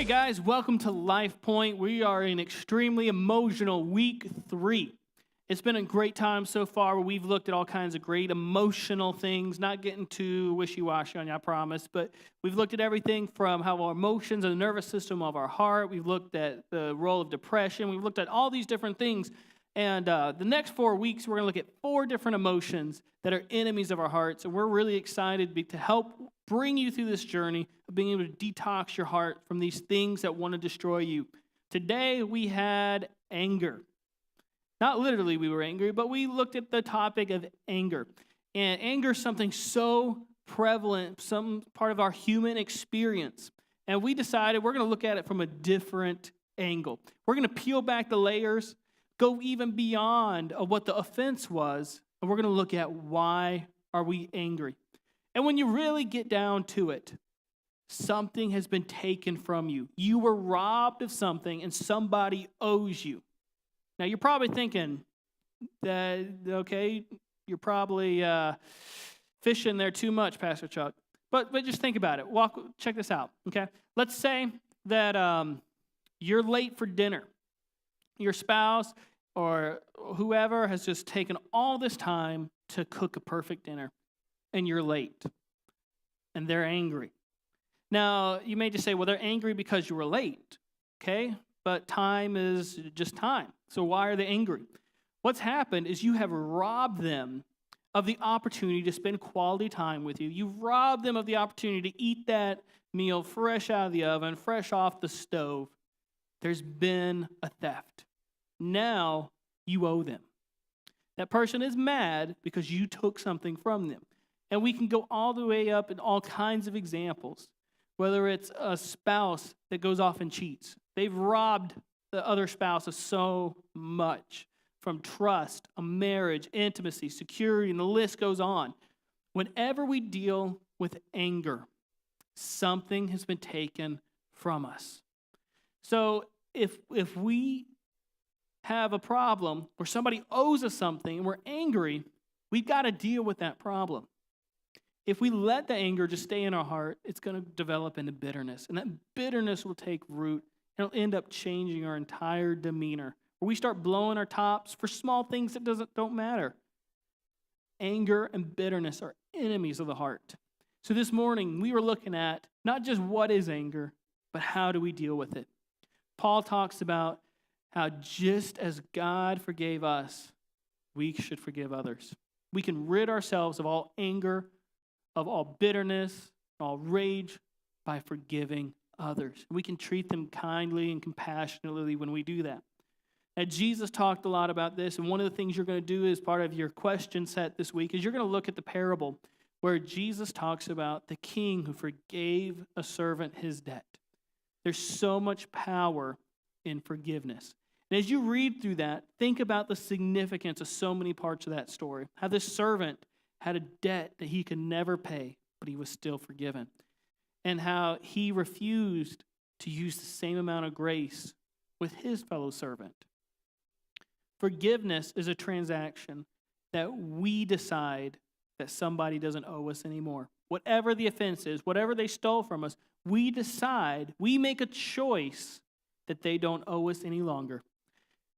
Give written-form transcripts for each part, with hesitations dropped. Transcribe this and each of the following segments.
guys, welcome to Life Point. We are in extremely emotional week 3. It's been a great time so far where we've looked at all kinds of great emotional things, not getting too wishy-washy on you, I promise, but we've looked at everything from how our emotions and the nervous system of our heart. We've looked at the role of depression. We've looked at all these different things. And the next 4 weeks, we're going to look at 4 different emotions that are enemies of our hearts. And we're really excited to help bring you through this journey of being able to detox your heart from these things that want to destroy you. Today, we had anger. Not literally we were angry, but we looked at the topic of anger. And anger is something so prevalent, some part of our human experience. And we decided we're going to look at it from a different angle. We're going to peel back the layers, go even beyond what the offense was, and we're going to look at why are we angry. And when you really get down to it, something has been taken from you. You were robbed of something, and somebody owes you. Now, you're probably thinking that, okay, you're probably fishing there too much, Pastor Chuck. But just think about it. Check this out, okay? Let's say that you're late for dinner. Your spouse or whoever has just taken all this time to cook a perfect dinner, and you're late, and they're angry. Now, you may just say, well, they're angry because you were late, okay? But time is just time. So why are they angry? What's happened is you have robbed them of the opportunity to spend quality time with you. You've robbed them of the opportunity to eat that meal fresh out of the oven, fresh off the stove. There's been a theft. Now you owe them. That person is mad because you took something from them. And we can go all the way up in all kinds of examples, whether it's a spouse that goes off and cheats. They've robbed the other spouse of so much, from trust, a marriage, intimacy, security, and the list goes on. Whenever we deal with anger, something has been taken from us. So if we have a problem where somebody owes us something and we're angry, we've got to deal with that problem. If we let the anger just stay in our heart, it's going to develop into bitterness. And that bitterness will take root, and it'll end up changing our entire demeanor. Where we start blowing our tops for small things that don't matter. Anger and bitterness are enemies of the heart. So this morning, we were looking at not just what is anger, but how do we deal with it. Paul talks about how just as God forgave us, we should forgive others. We can rid ourselves of all anger, of all bitterness, all rage by forgiving others. We can treat them kindly and compassionately when we do that. Now, Jesus talked a lot about this, and one of the things you're going to do as part of your question set this week is you're going to look at the parable where Jesus talks about the king who forgave a servant his debt. There's so much power in forgiveness. And as you read through that, think about the significance of so many parts of that story. How this servant had a debt that he could never pay, but he was still forgiven. And how he refused to use the same amount of grace with his fellow servant. Forgiveness is a transaction that we decide that somebody doesn't owe us anymore. Whatever the offense is, whatever they stole from us, we decide, we make a choice that they don't owe us any longer.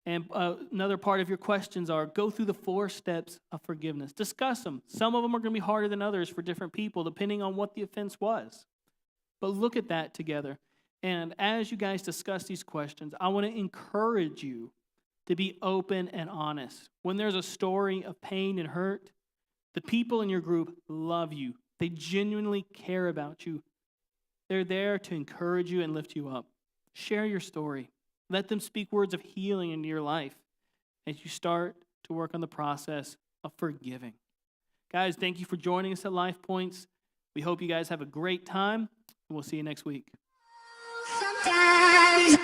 And another part of your questions are, go through the 4 steps of forgiveness. Discuss them. Some of them are going to be harder than others for different people, depending on what the offense was. But look at that together. And as you guys discuss these questions, I want to encourage you to be open and honest. When there's a story of pain and hurt, the people in your group love you. They genuinely care about you. They're there to encourage you and lift you up. Share your story. Let them speak words of healing into your life as you start to work on the process of forgiving. Guys, thank you for joining us at Life Points. We hope you guys have a great time, and we'll see you next week. Sometimes